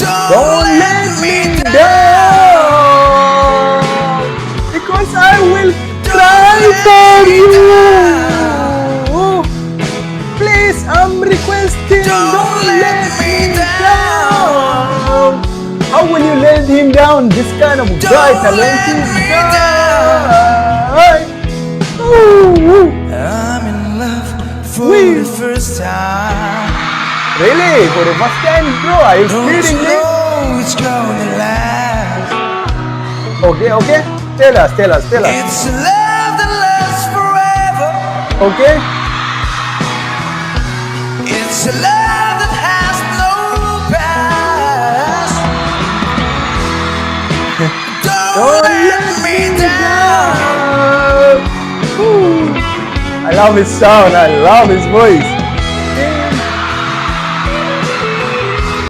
Don't let me down, because I will cry for you. Please, I'm requesting, don't let me down. How will you let him down? This kind of guy, talented guy. Ooh. I'm in love for the first time. Really? For the first time, bro? Are you kidding me? It's gonna last. Okay. Tell us. It's a love that lasts forever. Okay. It's a love that has no past. Don't let me down. I love his sound. I love his voice.